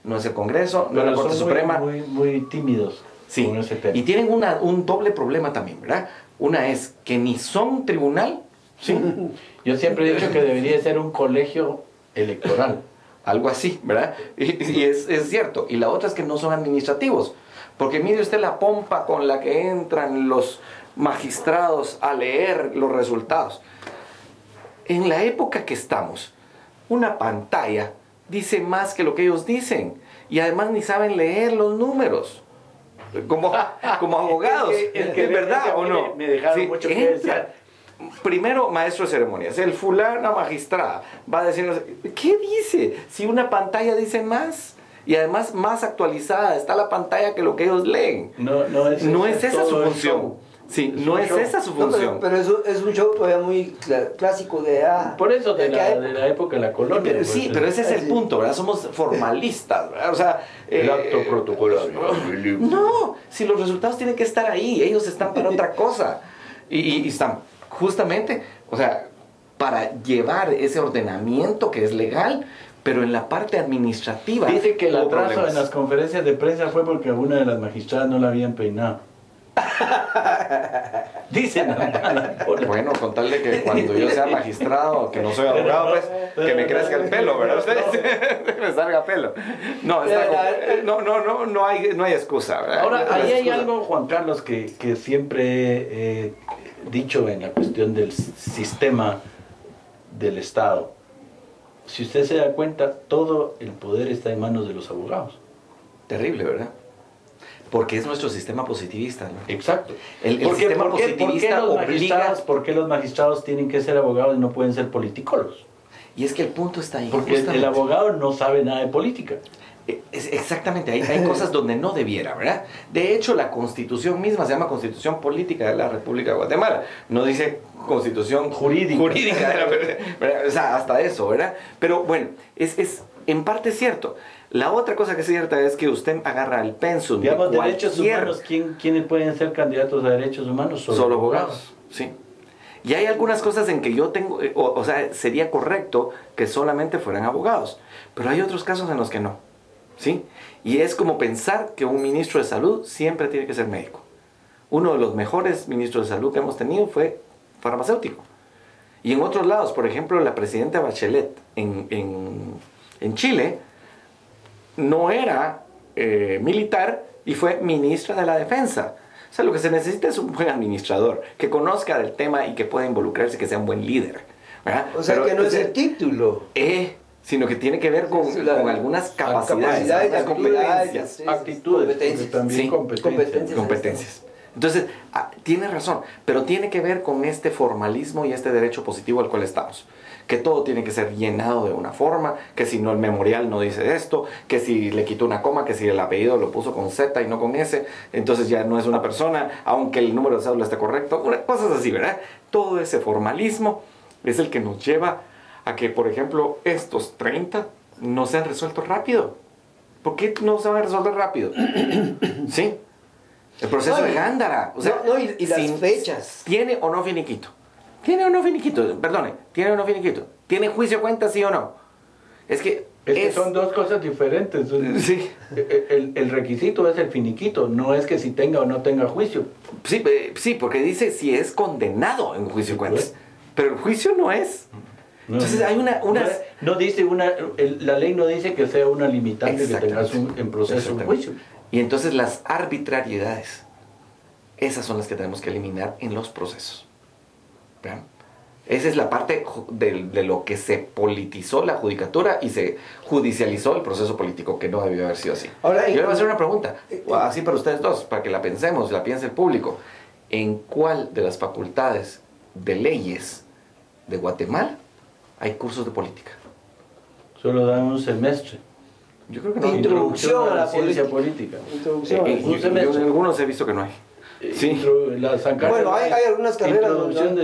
no es el Congreso, no es la Corte Suprema. Muy tímidos. Sí, con ese tema. Y tienen un doble problema también, ¿verdad? Una es que ni son tribunal, ¿sí? Yo siempre he dicho que debería ser un colegio electoral. Algo así, ¿verdad? Y es cierto. Y la otra es que no son administrativos. Porque mire usted la pompa con la que entran los magistrados a leer los resultados. En la época que estamos, una pantalla dice más que lo que ellos dicen. Y además ni saben leer los números. Como abogados. ¿Es verdad o no? Me dejaron mucho que decir. Primero, maestro de ceremonias, el fulana magistrada va a decirnos, ¿qué dice? Si una pantalla dice más, y además más actualizada está la pantalla que lo que ellos leen. No es esa su función. Sí, no es esa su función. Pero eso es un show todavía muy clásico de... Por eso, de la época de la colonia. Pero, sí, pero ese es el punto, ¿verdad? Somos formalistas, ¿verdad? O sea... el acto protocolario. No, si los resultados tienen que estar ahí, ellos están para otra cosa. Y están justamente, o sea, para llevar ese ordenamiento que es legal, pero en la parte administrativa. Dice que el atraso en las conferencias de prensa fue porque a una de las magistradas no la habían peinado. Dicen. Bueno, con tal de que cuando yo sea magistrado, que no soy abogado, pues, que me crezca el pelo, ¿verdad? Que me salga pelo. No, no hay excusa, ¿verdad? Ahora, ahí hay algo, Juan Carlos, que siempre he dicho en la cuestión del sistema del Estado. Si usted se da cuenta, todo el poder está en manos de los abogados. Terrible, ¿verdad? Porque es nuestro sistema positivista, ¿no? Exacto. El sistema positivista obliga... ¿Por qué los magistrados tienen que ser abogados y no pueden ser politicólogos? Y es que el punto está ahí. Porque el abogado no sabe nada de política. Exactamente, hay cosas donde no debiera, ¿verdad? De hecho, la Constitución misma se llama Constitución Política de la República de Guatemala. No dice Constitución jurídica de la, ¿verdad? O sea, hasta eso, ¿verdad? Pero bueno, es en parte cierto. La otra cosa que es cierta es que usted agarra el pensum. Digamos, derechos humanos, ¿quiénes pueden ser candidatos a derechos humanos? Solo abogados, sí. Y hay algunas cosas en que yo tengo, o sea, sería correcto que solamente fueran abogados. Pero hay otros casos en los que no. ¿Sí? Y es como pensar que un ministro de salud siempre tiene que ser médico. Uno de los mejores ministros de salud que hemos tenido fue farmacéutico. Y en otros lados, por ejemplo, la presidenta Bachelet en Chile no era militar y fue ministra de la defensa. O sea, lo que se necesita es un buen administrador, que conozca del tema y que pueda involucrarse, que sea un buen líder, ¿verdad? O sea, pero, que no es el título. Sino que tiene que ver con algunas capacidades, competencias, actitudes, también competencias. Entonces, tiene razón, pero tiene que ver con este formalismo y este derecho positivo al cual estamos. Que todo tiene que ser llenado de una forma, que si no el memorial no dice esto, que si le quitó una coma, que si el apellido lo puso con Z y no con S, entonces ya no es una persona, aunque el número de cédula esté correcto, cosas así, ¿verdad? Todo ese formalismo es el que nos lleva a que, por ejemplo, estos 30 no se han resuelto rápido. ¿Por qué no se van a resolver rápido? ¿Sí? El proceso de Gándara. O sea, y las fechas. ¿Tiene o no finiquito? ¿Tiene o no finiquito? Perdone, ¿tiene o no finiquito? ¿Tiene juicio cuenta, sí o no? Es que son dos cosas diferentes. Sí. El requisito es el finiquito, no es que si tenga o no tenga juicio. Sí, porque dice si es condenado en juicio cuentas. Pero el juicio no es. Entonces hay no dice la ley no dice que sea una limitante que tengas en proceso un juicio. Y entonces las arbitrariedades, esas son las que tenemos que eliminar en los procesos. ¿Vean? Esa es la parte de lo que se politizó la judicatura y se judicializó el proceso político, que no debió haber sido así. Ahora, yo le voy a hacer una pregunta, así para ustedes dos, para que la pensemos, la piense el público. ¿En cuál de las facultades de leyes de Guatemala hay cursos de política? Solo dan un semestre. Yo creo que no. Introducción a la ciencia política. Introducción. En algunos he visto que no hay. Sí. Bueno, hay algunas carreras introducción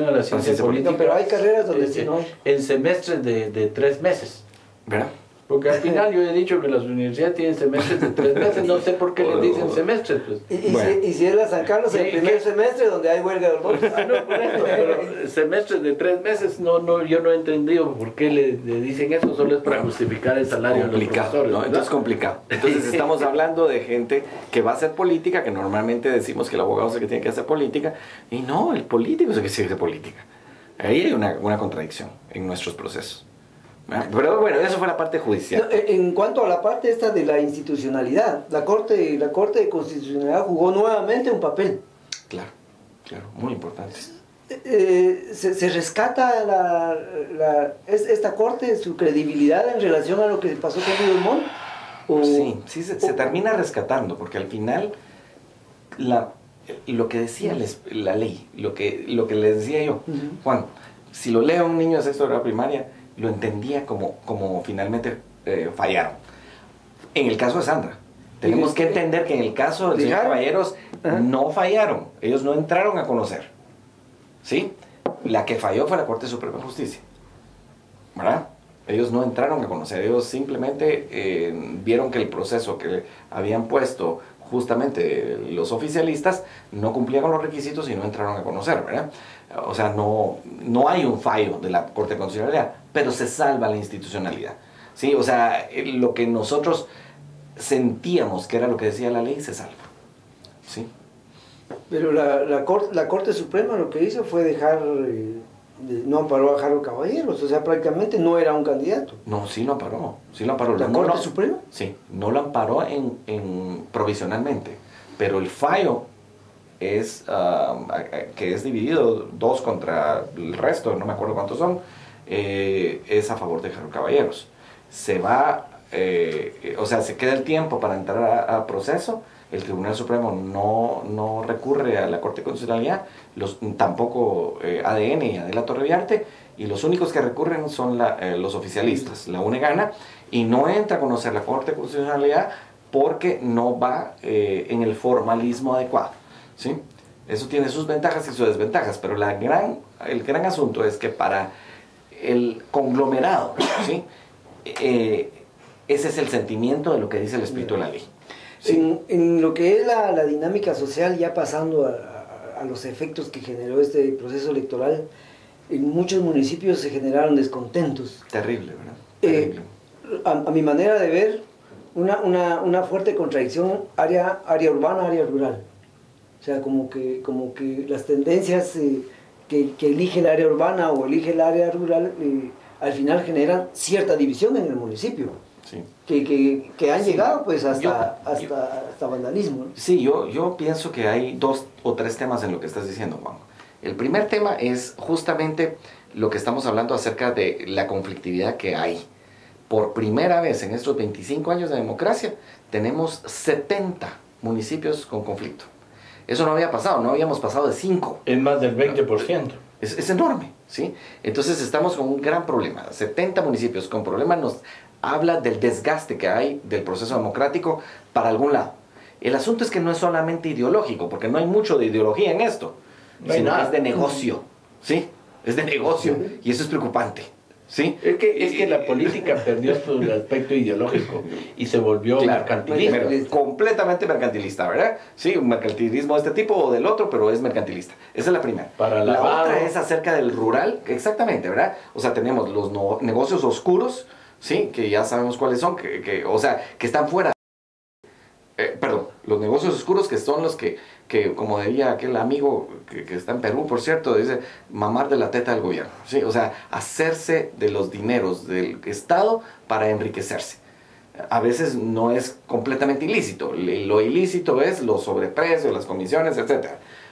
a la ciencia política, pero hay carreras donde sí no hay. En semestres de 3 meses. ¿Verdad? Porque al final yo he dicho que las universidades tienen semestres de 3 meses, no sé por qué les dicen semestres. Pues. Y si es la San Carlos, el primer semestre donde hay huelga de hormonas. No, por eso, pero semestres de 3 meses, yo no he entendido por qué le dicen eso, solo es para justificar el salario de los profesores. ¿no? Entonces es complicado. Entonces estamos hablando de gente que va a hacer política, que normalmente decimos que el abogado es el que tiene que hacer política, y no, el político es el que sigue hacer política. Ahí hay una contradicción en nuestros procesos. Pero bueno, eso fue la parte judicial. En cuanto a la parte esta de la institucionalidad, la Corte de Constitucionalidad jugó nuevamente un papel. Claro, muy importante. Se rescata esta Corte, su credibilidad en relación a lo que pasó con Guido Montt. Sí, se termina rescatando, porque al final lo que decía la ley, lo que les decía yo, Juan, si lo leo a un niño de sexto grado primaria, lo entendía como finalmente fallaron. En el caso de Sandra, tenemos que entender que en el caso del señor Caballeros no fallaron, ellos no entraron a conocer, ¿sí? La que falló fue la Corte Suprema de Justicia, ¿verdad? Ellos no entraron a conocer, ellos simplemente vieron que el proceso que habían puesto justamente los oficialistas no cumplía con los requisitos y no entraron a conocer, ¿verdad? O sea, no hay un fallo de la Corte de Constitucionalidad, pero se salva la institucionalidad, ¿sí? O sea, lo que nosotros sentíamos que era lo que decía la ley se salva, ¿sí? Pero la Corte Suprema lo que hizo fue dejar, no amparó a Harold Caballeros, o sea, prácticamente no era un candidato. No, sí lo amparó. ¿La Corte Suprema? Sí, no lo amparó provisionalmente, pero el fallo es que es dividido 2 contra el resto, no me acuerdo cuántos son, es a favor de Harold Caballeros. Se va, o sea, se queda el tiempo para entrar a proceso. El Tribunal Supremo no recurre a la Corte de Constitucionalidad, tampoco ADN y Adela Torreviarte, y los únicos que recurren son los oficialistas. La UNE gana y no entra a conocer la Corte de Constitucionalidad porque no va en el formalismo adecuado, ¿sí? Eso tiene sus ventajas y sus desventajas, pero el gran asunto es que para el conglomerado, ¿sí? Ese es el sentimiento de lo que dice el espíritu de la ley. Sí. En lo que es la dinámica social, ya pasando a los efectos que generó este proceso electoral, en muchos municipios se generaron descontentos. Terrible, ¿verdad? Terrible. A mi manera de ver, una fuerte contradicción área urbana, área rural. O sea, como que las tendencias que elige el área urbana o elige el área rural, al final generan cierta división en el municipio. Sí. Que han llegado pues hasta vandalismo, ¿no? Sí, yo pienso que hay 2 o 3 temas en lo que estás diciendo, Juan. El primer tema es justamente lo que estamos hablando acerca de la conflictividad que hay. Por primera vez en estos 25 años de democracia tenemos 70 municipios con conflicto. Eso no había pasado, no habíamos pasado de 5. Es más del 20%. Es enorme, ¿sí? Entonces estamos con un gran problema. 70 municipios con problemas nos habla del desgaste que hay del proceso democrático para algún lado. El asunto es que no es solamente ideológico, porque no hay mucho de ideología en esto, sino que es de negocio, ¿sí? Es de negocio, y eso es preocupante, ¿sí? Es que la política perdió su aspecto ideológico y se volvió mercantilista. Completamente mercantilista, ¿verdad? Sí, un mercantilismo de este tipo o del otro, pero es mercantilista. Esa es la primera. La otra es acerca del rural, exactamente, ¿verdad? O sea, tenemos los negocios oscuros, sí, que ya sabemos cuáles son, o sea, que están fuera. Perdón, los negocios oscuros que son los que como diría aquel amigo que está en Perú, por cierto, dice, mamar de la teta del gobierno, ¿sí? O sea, hacerse de los dineros del Estado para enriquecerse. A veces no es completamente ilícito, lo ilícito es los sobreprecios, las comisiones, etc.,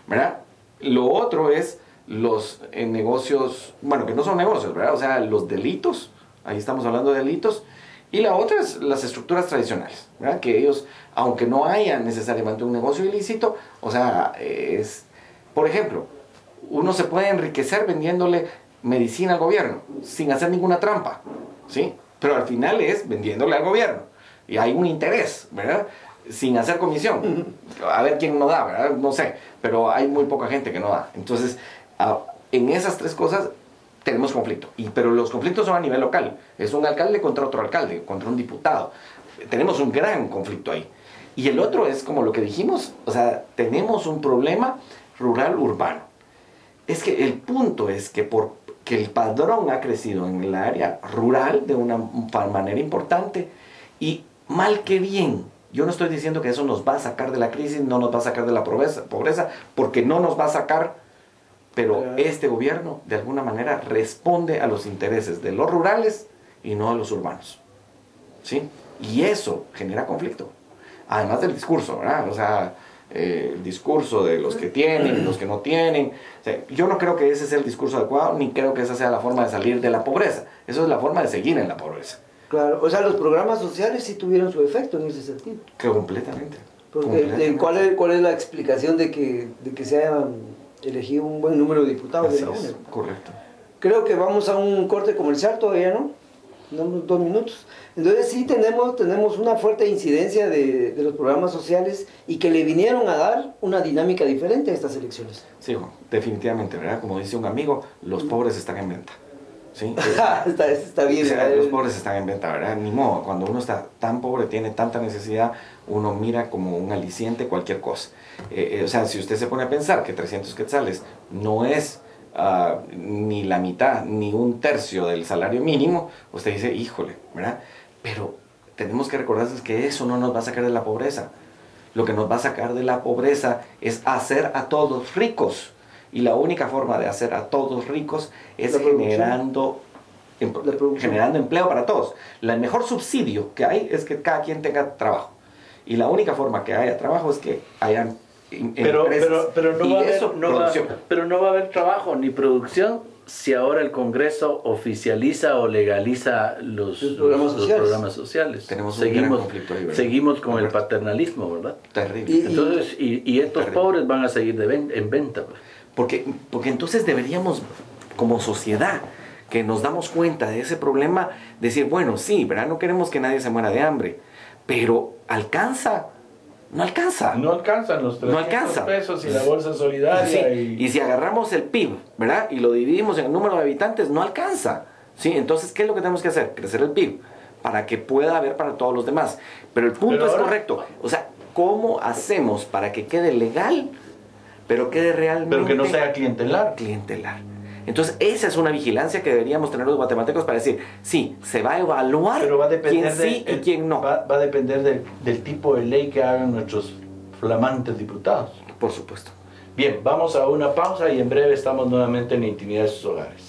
¿verdad? Lo otro es los negocios, bueno, que no son negocios, ¿verdad? O sea, los delitos. Ahí estamos hablando de delitos. Y la otra es las estructuras tradicionales, ¿verdad? Que ellos, aunque no haya necesariamente un negocio ilícito, o sea, por ejemplo, uno se puede enriquecer vendiéndole medicina al gobierno, sin hacer ninguna trampa, ¿sí? Pero al final es vendiéndole al gobierno. Y hay un interés, ¿verdad? Sin hacer comisión. A ver quién no da, ¿verdad? No sé, pero hay muy poca gente que no da. Entonces, en esas 3 cosas, tenemos conflicto. Pero los conflictos son a nivel local. Es un alcalde contra otro alcalde, contra un diputado. Tenemos un gran conflicto ahí. Y el otro es como lo que dijimos, o sea, tenemos un problema rural-urbano. Es que el punto es que porque el padrón ha crecido en el área rural de una manera importante y mal que bien. Yo no estoy diciendo que eso nos va a sacar de la crisis, no nos va a sacar de la pobreza, porque no nos va a sacar, pero este gobierno de alguna manera responde a los intereses de los rurales y no a los urbanos. ¿Sí? Y eso genera conflicto. Además del discurso, ¿verdad? O sea, el discurso de los que tienen y los que no tienen. O sea, yo no creo que ese sea el discurso adecuado, ni creo que esa sea la forma de salir de la pobreza. Eso es la forma de seguir en la pobreza. Claro, o sea, los programas sociales sí tuvieron su efecto en ese sentido. Completamente. Porque, completamente. ¿cuál es la explicación de que se hayan elegido un buen número de diputados de la UNE? Correcto. Creo que vamos a un corte comercial todavía, ¿no? Damos 2 minutos. Entonces sí tenemos una fuerte incidencia de los programas sociales y que le vinieron a dar una dinámica diferente a estas elecciones. Sí, Juan, definitivamente, ¿verdad? Como dice un amigo, los pobres están en venta. ¿Sí? está bien. O sea, los pobres están en venta, ¿verdad? Ni modo, cuando uno está tan pobre, tiene tanta necesidad, uno mira como un aliciente cualquier cosa. O sea, si usted se pone a pensar que 300 quetzales no es ni la mitad, ni un tercio del salario mínimo, usted dice, híjole, ¿verdad? Pero tenemos que recordarnos que eso no nos va a sacar de la pobreza. Lo que nos va a sacar de la pobreza es hacer a todos ricos. Y la única forma de hacer a todos ricos es generando empleo para todos. El mejor subsidio que hay es que cada quien tenga trabajo. Y la única forma que haya trabajo es que hayan empresas. Pero no va a haber trabajo ni producción si ahora el Congreso oficializa o legaliza los programas sociales. Tenemos un gran conflicto ahí, ¿verdad? Seguimos con el paternalismo, ¿verdad? Terrible. Entonces, y estos pobres van a seguir en venta. Pues. Porque entonces deberíamos, como sociedad, que nos damos cuenta de ese problema, decir, bueno, sí, ¿verdad? No queremos que nadie se muera de hambre, pero ¿alcanza? No alcanza. No alcanzan los 300 pesos y la bolsa solidaria. Sí, y si agarramos el PIB, ¿verdad? Y lo dividimos en el número de habitantes, no alcanza. ¿Sí? Entonces, ¿qué es lo que tenemos que hacer? Crecer el PIB, para que pueda haber para todos los demás. Pero el punto es correcto. O sea, ¿cómo hacemos para que quede legal, pero quede realmente... Pero que no sea clientelar. Clientelar. Entonces, esa es una vigilancia que deberíamos tener los guatemaltecos para decir, sí, se va a evaluar quién sí y quién no. Va a depender del tipo de ley que hagan nuestros flamantes diputados. Por supuesto. Bien, vamos a una pausa y en breve estamos nuevamente en Intimidad de sus Hogares.